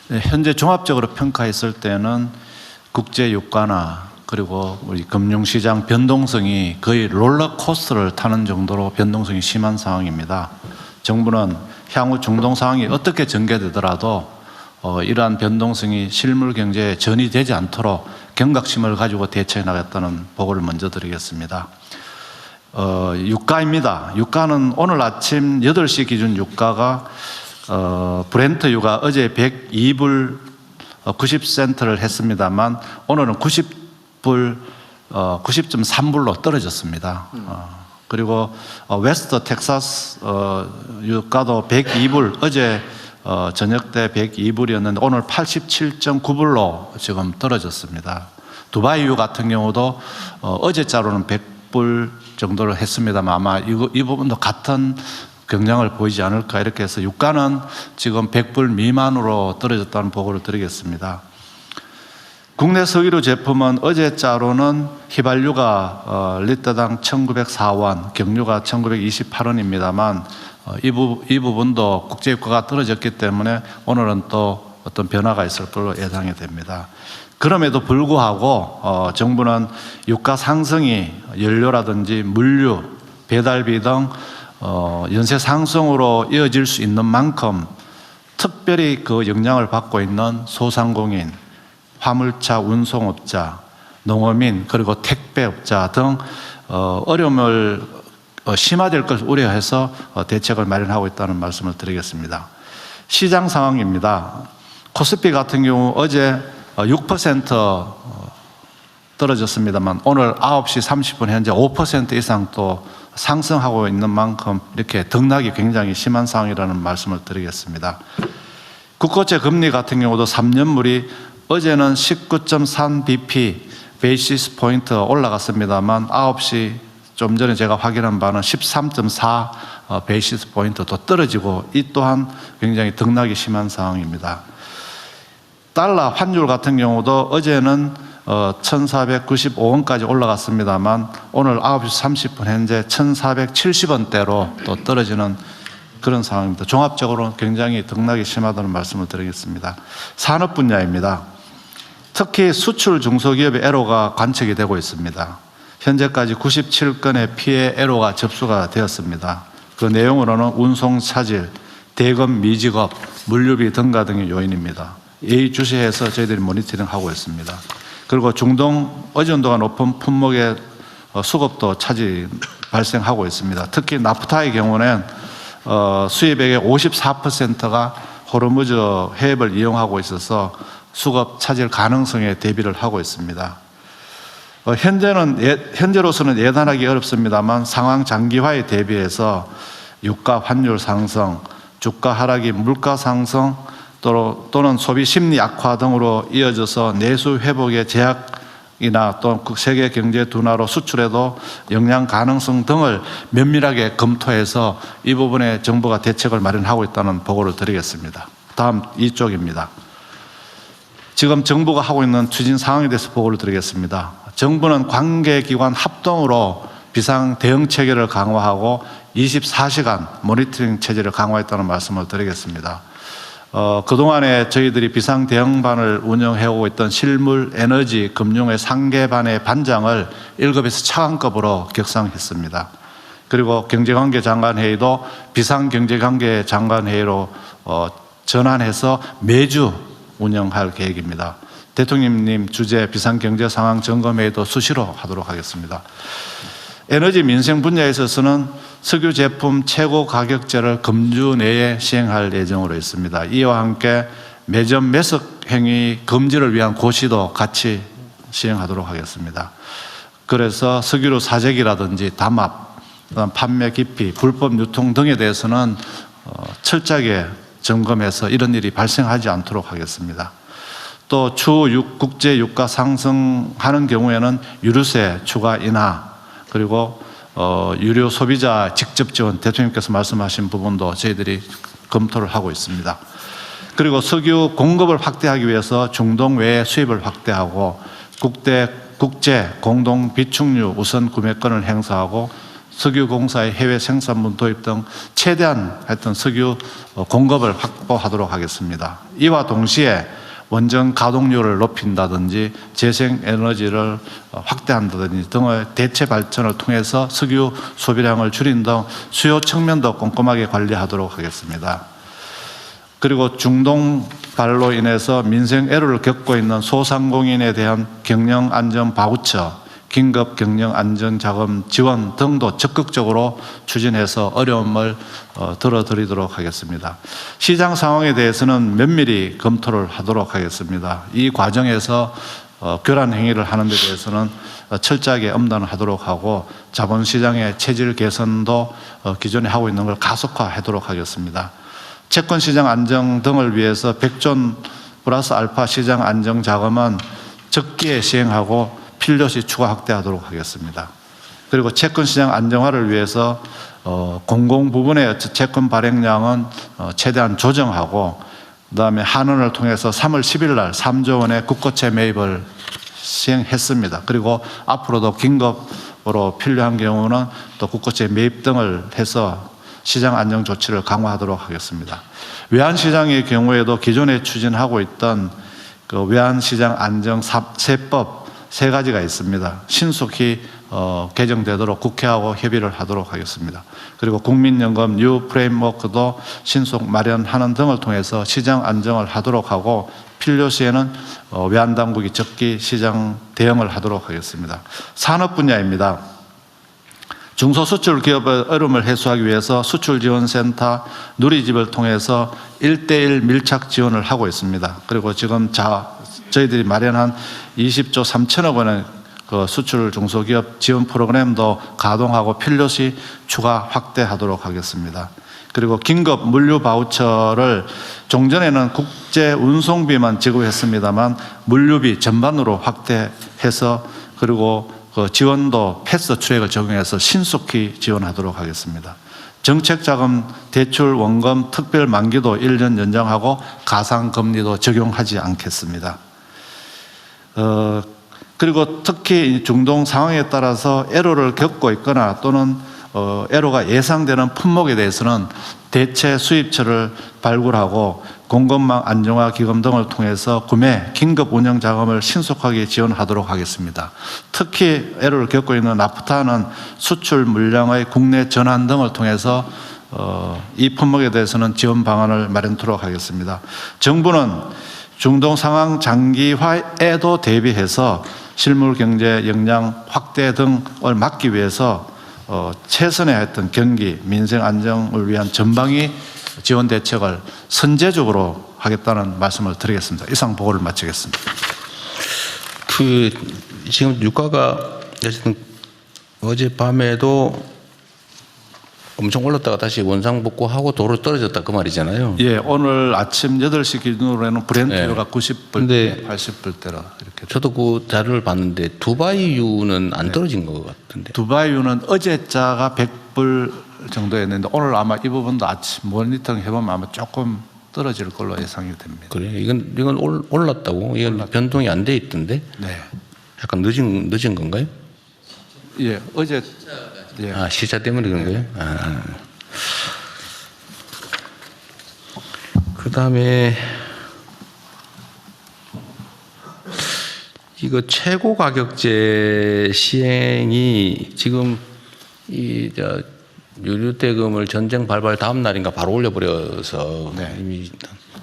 현재 종합적으로 평가했을 때는 국제 유가나 그리고 우리 금융시장 변동성이 거의 롤러코스터를 타는 정도로 변동성이 심한 상황입니다. 정부는 향후 중동 상황이 어떻게 전개되더라도 이러한 변동성이 실물 경제에 전이되지 않도록 경각심을 가지고 대처해 나가겠다는 보고를 먼저 드리겠습니다. 유가입니다. 유가는 오늘 아침 8시 기준 유가가 브렌트유가 어제 102불 90센트를 했습니다만 오늘은 90.3불로 떨어졌습니다. 그리고 웨스트 텍사스 유가도 102불, 어제 저녁 때 102불이었는데 오늘 87.9불로 지금 떨어졌습니다. 두바이유 같은 경우도 어제자로는 100불 정도를 했습니다만 아마 이 부분도 같은 경향을 보이지 않을까, 이렇게 해서 유가는 지금 100불 미만으로 떨어졌다는 보고를 드리겠습니다. 국내 석유류 제품은 어제자로는 휘발유가 리터당 1904원, 경유가 1928원입니다만 이 부분도 국제유가가 떨어졌기 때문에 오늘은 또 어떤 변화가 있을 걸로 예상이 됩니다. 그럼에도 불구하고 정부는 유가 상승이 연료라든지 물류, 배달비 등 연쇄 상승으로 이어질 수 있는 만큼 특별히 그 영향을 받고 있는 소상공인, 화물차 운송업자, 농어민, 그리고 택배업자 등 어려움을 심화될 것을 우려해서 대책을 마련하고 있다는 말씀을 드리겠습니다. 시장 상황입니다. 코스피 같은 경우 어제 6% 떨어졌습니다만 오늘 9시 30분 현재 5% 이상 또 상승하고 있는 만큼 이렇게 등락이 굉장히 심한 상황이라는 말씀을 드리겠습니다. 국고채 금리 같은 경우도 3년물이 어제는 19.3bp 베이시스 포인트 올라갔습니다만 9시 좀 전에 제가 확인한 바는 13.4 베이시스 포인트 또 떨어지고, 이 또한 굉장히 등락이 심한 상황입니다. 달러 환율 같은 경우도 어제는 1495원까지 올라갔습니다만 오늘 9시 30분 현재 1470원대로 또 떨어지는 그런 상황입니다. 종합적으로 굉장히 등락이 심하다는 말씀을 드리겠습니다. 산업 분야입니다. 특히 수출 중소기업의 애로가 관측이 되고 있습니다. 현재까지 97건의 피해 애로가 접수가 되었습니다. 그 내용으로는 운송 차질, 대금 미지급, 물류비 등가 등의 요인입니다. 예의주시해서 저희들이 모니터링하고 있습니다. 그리고 중동 의존도가 높은 품목의 수급도 차질이 발생하고 있습니다. 특히 나프타의 경우는 수입액의 54%가 호르무즈 해협을 이용하고 있어서 수급 차질 가능성에 대비를 하고 있습니다. 현재로서는 예단하기 어렵습니다만 상황 장기화에 대비해서 유가 환율 상승, 주가 하락이 물가 상승 또는 소비 심리 악화 등으로 이어져서 내수 회복의 제약이나 또 세계 경제 둔화로 수출에도 영향 가능성 등을 면밀하게 검토해서 이 부분에 정부가 대책을 마련하고 있다는 보고를 드리겠습니다. 다음 이쪽입니다. 지금 정부가 하고 있는 추진 상황에 대해서 보고를 드리겠습니다. 정부는 관계기관 합동으로 비상 대응 체계를 강화하고 24시간 모니터링 체제를 강화했다는 말씀을 드리겠습니다. 그동안에 저희들이 비상 대응반을 운영해오고 있던 실물, 에너지, 금융의 상계반의 반장을 1급에서 차관급으로 격상했습니다. 그리고 경제관계장관회의도 비상경제관계장관회의로 전환해서 매주 운영할 계획입니다. 대통령님 주재 비상경제상황점검회의도 수시로 하도록 하겠습니다. 에너지 민생 분야에 있어서는 석유 제품 최고 가격제를 금주 내에 시행할 예정으로 있습니다. 이와 함께 매점 매석 행위 금지를 위한 고시도 같이 시행하도록 하겠습니다. 그래서 석유로 사재기라든지 담합, 판매 기피, 불법 유통 등에 대해서는 철저하게 점검해서 이런 일이 발생하지 않도록 하겠습니다. 또 추후 국제 유가 상승하는 경우에는 유류세 추가 인하, 그리고 유료 소비자 직접 지원, 대통령께서 말씀하신 부분도 저희들이 검토를 하고 있습니다. 그리고 석유 공급을 확대하기 위해서 중동 외의 수입을 확대하고 국제 공동 비축유 우선 구매권을 행사하고 석유공사의 해외 생산분 도입 등 최대한 하여튼 석유 공급을 확보하도록 하겠습니다. 이와 동시에 원전 가동률을 높인다든지 재생에너지를 확대한다든지 등의 대체 발전을 통해서 석유 소비량을 줄인 등 수요 측면도 꼼꼼하게 관리하도록 하겠습니다. 그리고 중동발로 인해서 민생 애로를 겪고 있는 소상공인에 대한 경영 안전 바우처, 긴급 경영 안전 자금 지원 등도 적극적으로 추진해서 어려움을 덜어드리도록 하겠습니다. 시장 상황에 대해서는 면밀히 검토를 하도록 하겠습니다. 이 과정에서 교란 행위를 하는 데 대해서는 철저하게 엄단을 하도록 하고 자본시장의 체질 개선도 기존에 하고 있는 걸 가속화하도록 하겠습니다. 채권시장 안정 등을 위해서 100조 플러스 알파 시장 안정 자금은 적기에 시행하고 필요시 추가 확대하도록 하겠습니다. 그리고 채권시장 안정화를 위해서 공공 부분의 채권 발행량은 최대한 조정하고 그다음에 한은을 통해서 3월 10일 날 3조 원의 국고채 매입을 시행했습니다. 그리고 앞으로도 긴급으로 필요한 경우는 또 국고채 매입 등을 해서 시장 안정 조치를 강화하도록 하겠습니다. 외환시장의 경우에도 기존에 추진하고 있던 그 외환시장 안정세법 3가지가 있습니다. 신속히 개정되도록 국회하고 협의를 하도록 하겠습니다. 그리고 국민연금 뉴 프레임워크도 신속 마련하는 등을 통해서 시장 안정을 하도록 하고 필요시에는 외환당국이 적기 시장 대응을 하도록 하겠습니다. 산업 분야입니다. 중소수출 기업의 어려움을 해소하기 위해서 수출지원센터 누리집을 통해서 1:1 밀착 지원을 하고 있습니다. 그리고 지금 저희들이 마련한 20조 3천억 원의 그 수출 중소기업 지원 프로그램도 가동하고 필요시 추가 확대하도록 하겠습니다. 그리고 긴급 물류 바우처를 종전에는 국제 운송비만 지급했습니다만 물류비 전반으로 확대해서 그리고 그 지원도 패스 트랙을 적용해서 신속히 지원하도록 하겠습니다. 정책자금 대출 원금 특별 만기도 1년 연장하고 가상금리도 적용하지 않겠습니다. 그리고 특히 중동 상황에 따라서 애로를 겪고 있거나 또는 애로가 예상되는 품목에 대해서는 대체 수입처를 발굴하고 공급망 안정화 기금 등을 통해서 구매, 긴급 운영 자금을 신속하게 지원하도록 하겠습니다. 특히 애로를 겪고 있는 나프타는 수출 물량의 국내 전환 등을 통해서 이 품목에 대해서는 지원 방안을 마련토록 하겠습니다. 정부는 중동 상황 장기화에도 대비해서 실물 경제 역량 확대 등을 막기 위해서 최선의 하여튼 경기, 민생 안정을 위한 전방위 지원 대책을 선제적으로 하겠다는 말씀을 드리겠습니다. 이상 보고를 마치겠습니다. 지금 유가가 어쨌든 어젯밤에도 엄청 올랐다가 다시 원상복구하고 도로 떨어졌다 그 말이잖아요. 예, 오늘 아침 8시 기준으로는 브렌트가 네. 90불대, 80불대라 이렇게. 저도 그 자료를 봤는데 두바이유는 안 떨어진 것 같은데. 두바이유는 어제자가 100불 정도였는데 오늘 아마 이 부분도 아침 모니터링 해보면 아마 조금 떨어질 걸로 예상이 됩니다. 그래요? 이건 올랐다고? 이건 변동이 안 돼 있던데? 네. 약간 늦은 건가요? 예, 어제. 예. 아, 시차 때문에 그런 거예요? 아. 그 다음에 이거 최고 가격제 시행이 지금 유류 대금을 전쟁 발발 다음 날인가 바로 올려버려서 네. 이미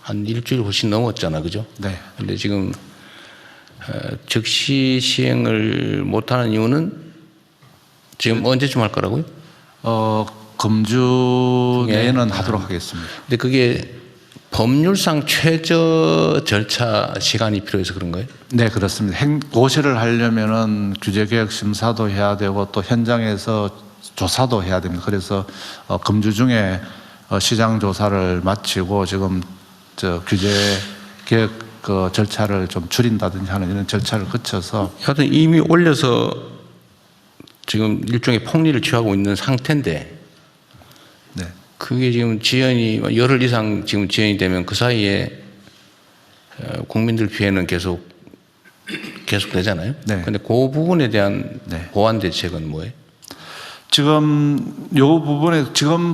한 일주일 훨씬 넘었잖아, 그죠? 네. 근데 지금 즉시 시행을 못하는 이유는 지금 언제쯤 할 거라고요? 금주 내에는 하도록 하겠습니다. 근데 그게 법률상 최저 절차 시간이 필요해서 그런가요? 네, 그렇습니다. 고시를 하려면은 규제개혁 심사도 해야 되고 또 현장에서 조사도 해야 됩니다. 그래서 금주 중에 시장 조사를 마치고 지금 규제개혁 그 절차를 좀 줄인다든지 하는 이런 절차를 거쳐서 하여튼 이미 올려서 지금 일종의 폭리를 취하고 있는 상태인데 네. 그게 지금 지연이 열흘 이상 지금 지연이 되면 그 사이에 국민들 피해는 계속 되잖아요. 네. 근데 그 부분에 대한 네. 보완 대책은 뭐예요? 지금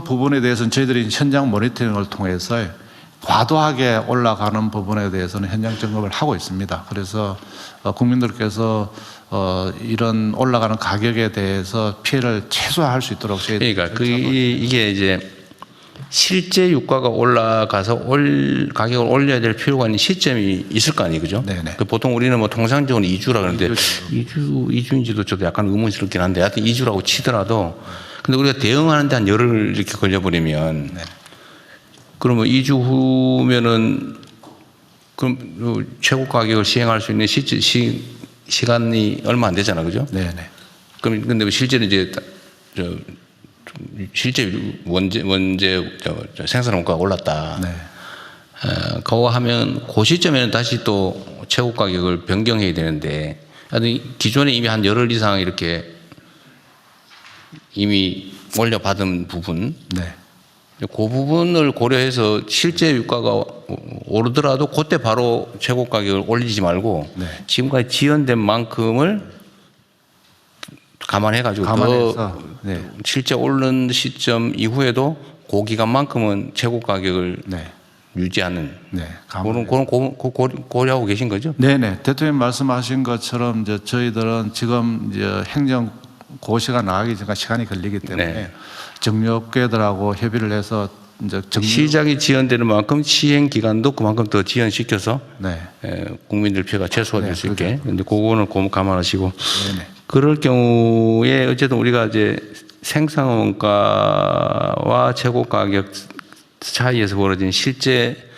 부분에 대해서는 저희들이 현장 모니터링을 통해서 과도하게 올라가는 부분에 대해서는 현장 점검을 하고 있습니다. 그래서 국민들께서 이런 올라가는 가격에 대해서 피해를 최소화할 수 있도록 저희들이 그러니까 이게 이제 실제 유가가 올라가서 가격을 올려야 될 필요가 있는 시점이 있을 거 아니에요, 그죠? 네네. 보통 우리는 뭐 통상적으로 2주라 그러는데 2주인지도 저도 약간 의문스럽긴 한데 하여튼 2주라고 치더라도 근데 우리가 대응하는데 한 열흘 이렇게 걸려버리면 네. 그러면 2주 후면은 그럼 최고 가격을 시행할 수 있는 시간이 얼마 안 되잖아, 그죠? 네네. 그럼 근데 실제로 이제 실제 생산 원가가 올랐다. 네. 그거 하면 그 시점에는 다시 또 최고 가격을 변경해야 되는데 기존에 이미 한 열흘 이상 이렇게 이미 올려받은 부분 네. 그 부분을 고려해서 실제 유가가 오르더라도 그때 바로 최고 가격을 올리지 말고 네. 지금까지 지연된 만큼을 감안해가지고 감안해서 네. 실제 오른 시점 이후에도 그 기간만큼은 최고 가격을 네. 유지하는 네. 그런 고려하고 계신 거죠? 네네. 대통령 말씀하신 것처럼 이제 저희들은 지금 이제 행정 고시가 나가기 전까지 시간이 걸리기 때문에 네. 정유업계들하고 협의를 해서 이제 시작이 지연되는 만큼 시행 기간도 그만큼 더 지연시켜서 네. 국민들 피해가 최소화될 네, 수 있게. 근데 그거는 감안하시고. 네네. 그럴 경우에 어쨌든 우리가 이제 생산 원가와 최고 가격 차이에서 벌어진 실제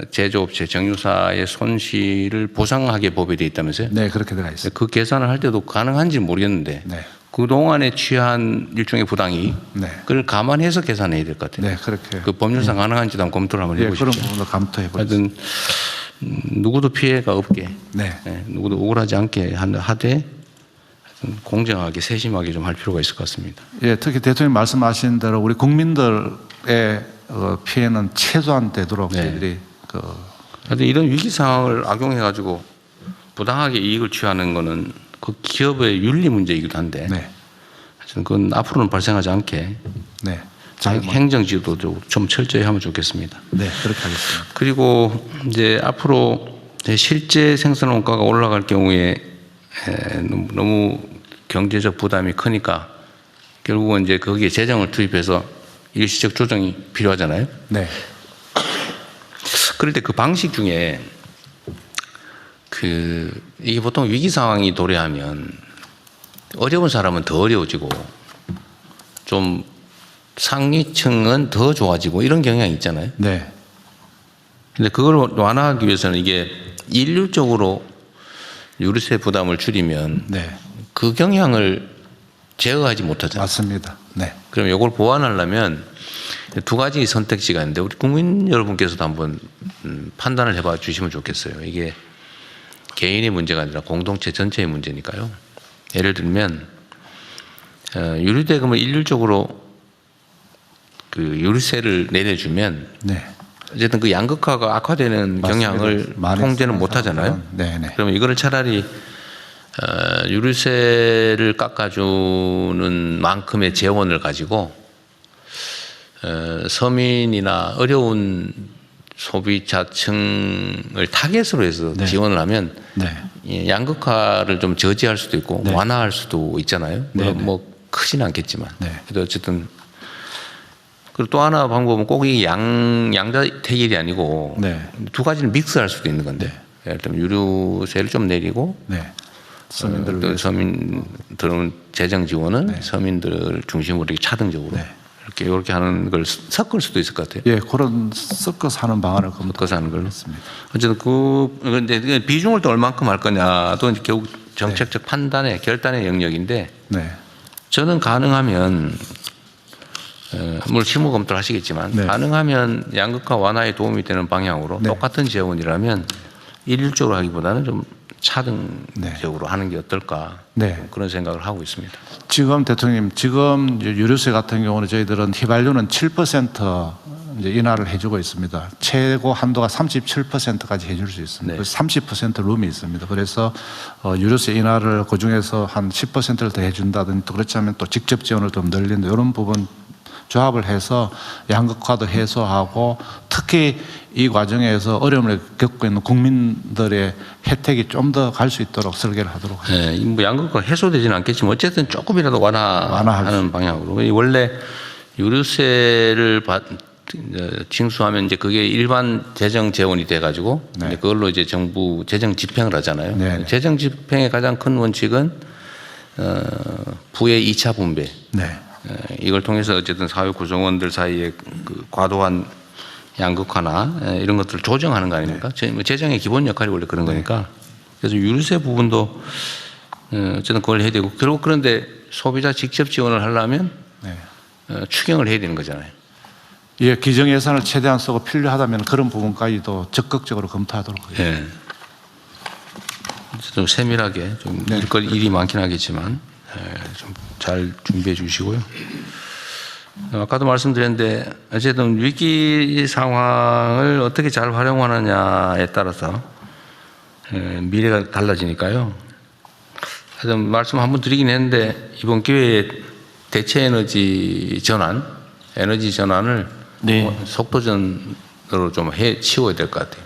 제조업체, 정유사의 손실을 보상하게 법에 되어 있다면서요? 네, 그렇게 들어가 있습니다. 그 계산을 할 때도 가능한지 모르겠는데 네. 그동안에 취한 일종의 부당이 네. 그걸 감안해서 계산해야 될 것 같아요. 네, 그렇게. 그 법률상 가능한지도 한번 검토를 한번 예, 해보십시오. 그런 부분도 감토해 보겠습니다. 하여튼 누구도 피해가 없게 네. 누구도 억울하지 않게 하되 공정하게 세심하게 좀 할 필요가 있을 것 같습니다. 예, 특히 대통령 말씀하신 대로 우리 국민들의 피해는 최소한 되도록 네. 저희들이 하여튼 이런 위기 상황을 악용해 가지고 부당하게 이익을 취하는 거는 그 기업의 윤리 문제이기도 한데 네. 하여튼 그건 앞으로는 발생하지 않게 네. 행정 지도도 좀 철저히 하면 좋겠습니다. 네, 그렇게 하겠습니다. 그리고 이제 앞으로 실제 생산 원가가 올라갈 경우에 너무 경제적 부담이 크니까 결국은 이제 거기에 재정을 투입해서 일시적 조정이 필요하잖아요. 네. 그럴 때 그 방식 중에 이게 보통 위기 상황이 도래하면 어려운 사람은 더 어려워지고 좀 상위층은 더 좋아지고 이런 경향이 있잖아요. 네. 근데 그걸 완화하기 위해서는 이게 일률적으로 유류세 부담을 줄이면 네. 그 경향을 제어하지 못하잖아요. 맞습니다. 네. 그럼 이걸 보완하려면 두 가지 선택지가 있는데 우리 국민 여러분께서도 한번 판단을 해봐 주시면 좋겠어요. 이게 개인의 문제가 아니라 공동체 전체의 문제니까요. 예를 들면 유류대금을 일률적으로 그 유류세를 내려주면 네. 어쨌든 그 양극화가 악화되는 맞습니다. 경향을 많이 통제는 쓰는 못하잖아요. 네네. 그러면 이거를 차라리 유류세를 깎아주는 만큼의 재원을 가지고 서민이나 어려운 소비자층을 타겟으로 해서 네. 지원을 하면 네. 양극화를 좀 저지할 수도 있고 네. 완화할 수도 있잖아요. 물론 네네. 뭐 크진 않겠지만. 네. 그래도 어쨌든 그리고 또 하나 방법은 꼭 이 양자택일이 아니고 네. 두 가지를 믹스할 수도 있는 건데 예를 들면 유류세를 좀 내리고 네. 서민들을 또 위해서. 서민들은 재정 지원은 네. 서민들 중심으로 이렇게 차등적으로 네. 이렇게 하는 걸 섞을 수도 있을 것 같아요. 예, 그런 섞어서 하는 방안을 섞어서 하는 걸로. 검토했습니다. 어쨌든 근데 비중을 또 얼만큼 할 거냐도 이제 결국 정책적 판단의 결단의 영역인데 네. 저는 가능하면 물론 실무 검토를 하시겠지만 네. 가능하면 양극화 완화에 도움이 되는 방향으로 네. 똑같은 재원이라면 일률적으로 하기보다는 좀 차등적으로 하는 게 어떨까 네. 그런 생각을 하고 있습니다. 지금 대통령님, 지금 유류세 같은 경우는 저희들은 휘발유는 7% 이제 인하를 해주고 있습니다. 최고 한도가 37%까지 해줄 수 있습니다. 네. 그래서 30% 룸이 있습니다. 그래서 유류세 인하를 그 중에서 한 10%를 더 해준다든지 또 그렇지 않으면 또 직접 지원을 좀 늘린다 이런 부분 조합을 해서 양극화도 해소하고 특히 이 과정에서 어려움을 겪고 있는 국민들의 혜택이 좀 더 갈 수 있도록 설계를 하도록 하겠습니다. 네, 뭐 양극화가 해소되지는 않겠지만 어쨌든 조금이라도 완화하는 방향으로. 원래 유류세를 징수하면 이제 그게 일반 재정 재원이 돼가지고 네. 이제 그걸로 이제 정부 재정 집행을 하잖아요. 네. 재정 집행의 가장 큰 원칙은 부의 2차 분배. 네. 이걸 통해서 어쨌든 사회 구성원들 사이에 그 과도한 양극화나 이런 것들을 조정하는 거 아닙니까? 재정의 기본 역할이 원래 그런 거니까. 그래서 유류세 부분도 어쨌든 그걸 해야 되고 결국 그런데 소비자 직접 지원을 하려면 네. 추경을 해야 되는 거잖아요. 예, 기정 예산을 최대한 쓰고 필요하다면 그런 부분까지도 적극적으로 검토하도록 하겠습니다. 예. 좀 세밀하게 좀 네. 일이 많긴 하겠지만 좀 잘 준비해 주시고요. 아까도 말씀드렸는데 어쨌든 위기 상황을 어떻게 잘 활용하느냐에 따라서 미래가 달라지니까요. 하여튼 말씀 한번 드리긴 했는데 이번 기회에 대체 에너지 전환을 네. 속도전으로 좀 치워야 될 것 같아요.